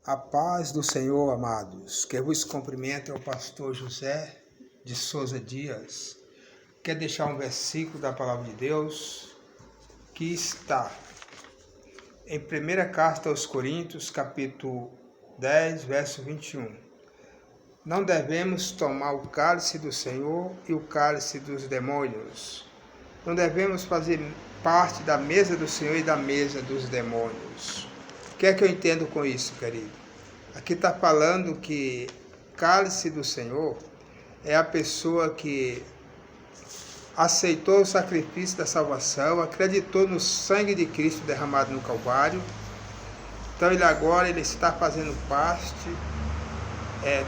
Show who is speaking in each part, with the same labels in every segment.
Speaker 1: A paz do Senhor, amados. Que vos cumprimenta é o pastor José de Souza Dias. Quer deixar um versículo da palavra de Deus que está em 1ª Carta aos Coríntios, capítulo 10, verso 21. Não devemos tomar o cálice do Senhor e o cálice dos demônios. Não devemos fazer parte da mesa do Senhor e da mesa dos demônios. O que é que eu entendo com isso, querido? Aqui está falando que cálice do Senhor é a pessoa que aceitou o sacrifício da salvação, acreditou no sangue de Cristo derramado no Calvário. Então ele está fazendo parte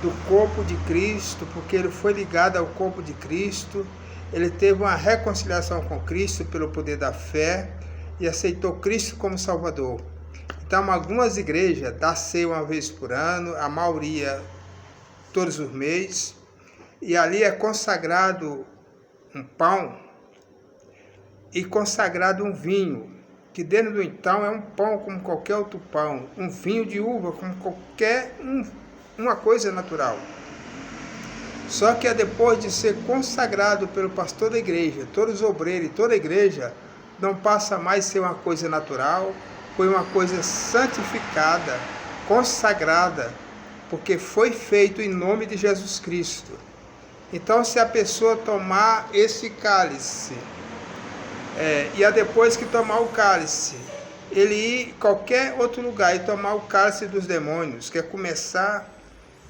Speaker 1: do corpo de Cristo, porque ele foi ligado ao corpo de Cristo. Ele teve uma reconciliação com Cristo pelo poder da fé e aceitou Cristo como Salvador. Então, algumas igrejas dão ceia uma vez por ano, a maioria todos os meses, e ali é consagrado um pão e consagrado um vinho, que dentro do então é um pão como qualquer outro pão, um vinho de uva como qualquer uma coisa natural. Só que depois de ser consagrado pelo pastor da igreja, todos os obreiros e toda a igreja, não passa mais a ser uma coisa natural, foi uma coisa santificada, consagrada, porque foi feito em nome de Jesus Cristo. Então, se a pessoa tomar esse cálice, depois que tomar o cálice, ele ir em qualquer outro lugar e tomar o cálice dos demônios, que é começar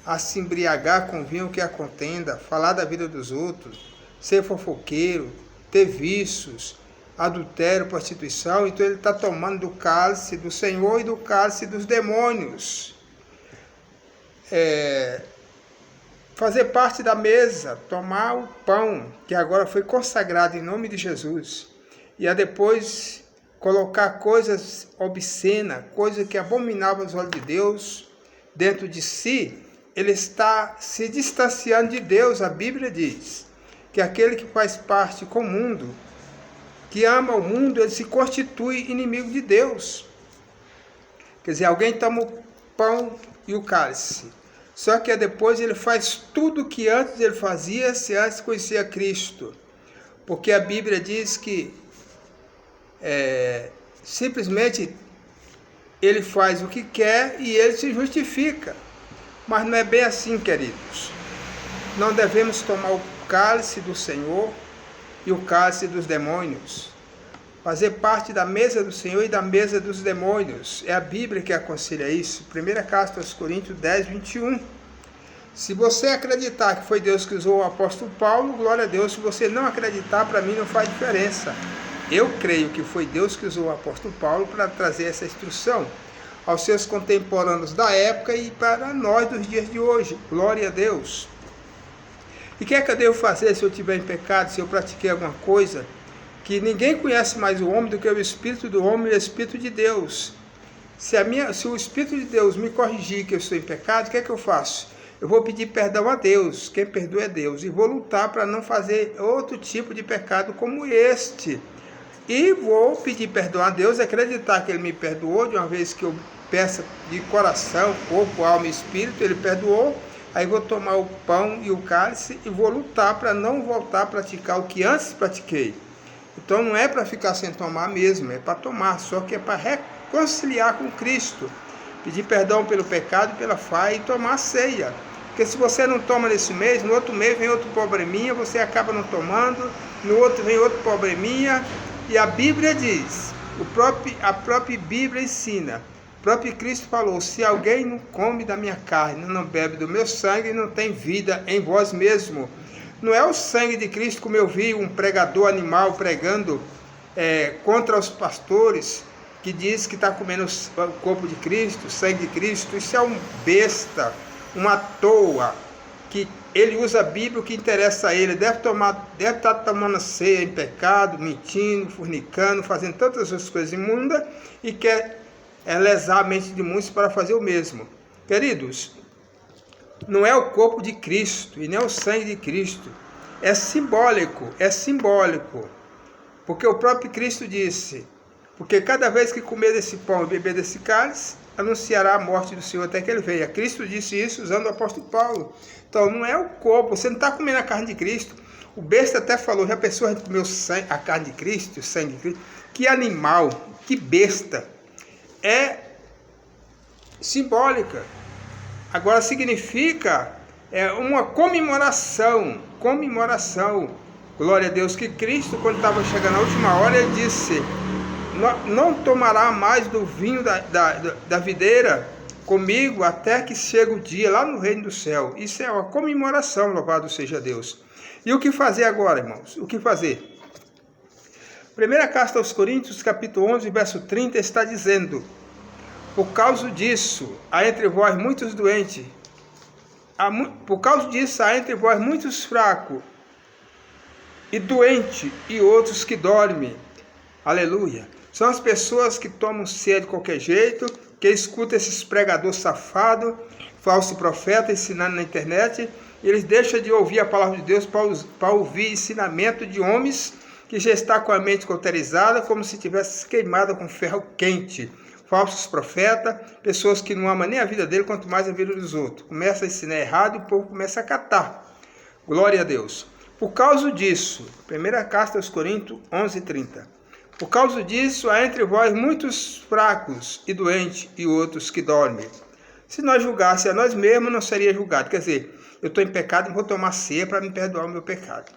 Speaker 1: a se embriagar com vinho, que é a contenda, falar da vida dos outros, ser fofoqueiro, ter vícios, adultério, prostituição, então ele está tomando do cálice do Senhor e do cálice dos demônios. Fazer parte da mesa, tomar o pão, que agora foi consagrado em nome de Jesus, e depois colocar coisas obscenas, coisas que abominavam aos olhos de Deus, dentro de si, ele está se distanciando de Deus. A Bíblia diz que aquele que faz parte com o mundo, que ama o mundo, ele se constitui inimigo de Deus. Quer dizer, alguém toma o pão e o cálice, só que depois ele faz tudo o que antes ele fazia, se antes conhecia Cristo. Porque a Bíblia diz que simplesmente ele faz o que quer e ele se justifica. Mas não é bem assim, queridos. Não devemos tomar o cálice do Senhor e o cálice dos demônios. Fazer parte da mesa do Senhor e da mesa dos demônios. É a Bíblia que aconselha isso. 1ª Carta aos Coríntios 10, 21. Se você acreditar que foi Deus que usou o apóstolo Paulo, glória a Deus. Se você não acreditar, para mim não faz diferença. Eu creio que foi Deus que usou o apóstolo Paulo para trazer essa instrução aos seus contemporâneos da época e para nós dos dias de hoje. Glória a Deus. E o que é que eu devo fazer se eu estiver em pecado, se eu pratiquei alguma coisa? Que ninguém conhece mais o homem do que o Espírito do homem e o Espírito de Deus. Se o Espírito de Deus me corrigir que eu estou em pecado, o que é que eu faço? Eu vou pedir perdão a Deus, quem perdoa é Deus, e vou lutar para não fazer outro tipo de pecado como este. E vou pedir perdão a Deus, acreditar que Ele me perdoou, de uma vez que eu peça de coração, corpo, alma e espírito, Ele perdoou. Aí vou tomar o pão e o cálice e vou lutar para não voltar a praticar o que antes pratiquei. Então não é para ficar sem tomar mesmo, é para tomar, só que é para reconciliar com Cristo. Pedir perdão pelo pecado e pela falha e tomar a ceia. Porque se você não toma nesse mês, no outro mês vem outro probleminha, você acaba não tomando, no outro vem outro probleminha. E a Bíblia diz, a própria Bíblia ensina, o próprio Cristo falou, se alguém não come da minha carne, não bebe do meu sangue, não tem vida em vós mesmo. Não é o sangue de Cristo, como eu vi um pregador animal pregando contra os pastores, que diz que está comendo o corpo de Cristo, o sangue de Cristo. Isso é um besta, uma toa, que ele usa a Bíblia, o que interessa a ele. Deve estar tomando ceia em pecado, mentindo, fornicando, fazendo tantas outras coisas imundas, e quer lesar a mente de muitos para fazer o mesmo. Queridos, não é o corpo de Cristo e nem o sangue de Cristo. É simbólico. Porque o próprio Cristo disse, porque cada vez que comer desse pão e beber desse cálice, anunciará a morte do Senhor até que ele venha. Cristo disse isso usando o apóstolo Paulo. Então não é o corpo, você não está comendo a carne de Cristo. O besta até falou, já pensou a gente comeu a carne de Cristo, o sangue de Cristo? Que animal, que besta. É simbólica. Agora significa uma comemoração. Glória a Deus, que Cristo, quando estava chegando na última hora, ele disse: não tomará mais do vinho da videira comigo até que chegue o dia lá no reino do céu. Isso é uma comemoração, louvado seja Deus. E o que fazer agora, irmãos? O que fazer? Primeira carta aos Coríntios, capítulo 11, verso 30, está dizendo: por causa disso, há entre vós muitos doentes, por causa disso, há entre vós muitos fracos e doentes, e outros que dormem. Aleluia. São as pessoas que tomam ceia de qualquer jeito, que escutam esses pregadores safados, falso profeta ensinando na internet. Eles deixam de ouvir a palavra de Deus para ouvir ensinamento de homens que já está com a mente cauterizada, como se tivesse queimada com ferro quente. Falsos profetas, pessoas que não amam nem a vida dele, quanto mais a vida dos outros. Começa a ensinar errado e o povo começa a acatar. Glória a Deus. Por causa disso, primeira carta aos Coríntios 11:30. Por causa disso, há entre vós muitos fracos e doentes, e outros que dormem. Se nós julgássemos a nós mesmos, não seria julgado. Quer dizer, eu estou em pecado e vou tomar ceia para me perdoar o meu pecado.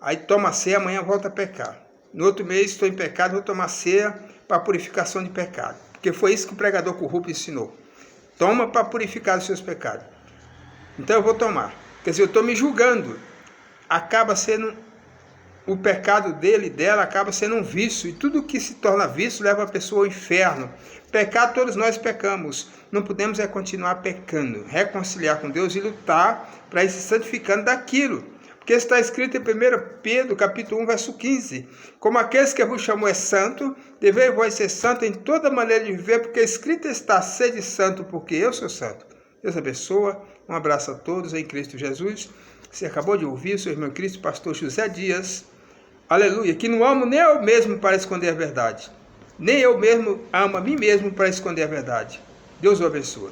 Speaker 1: Aí toma ceia, amanhã volta a pecar. No outro mês, estou em pecado, vou tomar ceia para purificação de pecado. Porque foi isso que o pregador corrupto ensinou. Toma para purificar os seus pecados. Então eu vou tomar. Quer dizer, eu estou me julgando. Acaba sendo, o pecado dele e dela acaba sendo um vício. E tudo que se torna vício leva a pessoa ao inferno. Pecado, todos nós pecamos. Não podemos continuar pecando. Reconciliar com Deus e lutar para ir se santificando daquilo. Porque está escrito em 1 Pedro, capítulo 1, verso 15. Como aqueles que vos chamou é santo, devei vós ser santo em toda maneira de viver, porque escrito está: sede santo, porque eu sou santo. Deus abençoa. Um abraço a todos em Cristo Jesus. Você acabou de ouvir o seu irmão Cristo, pastor José Dias. Aleluia. Que não amo nem eu mesmo para esconder a verdade. Nem eu mesmo amo a mim mesmo para esconder a verdade. Deus o abençoe.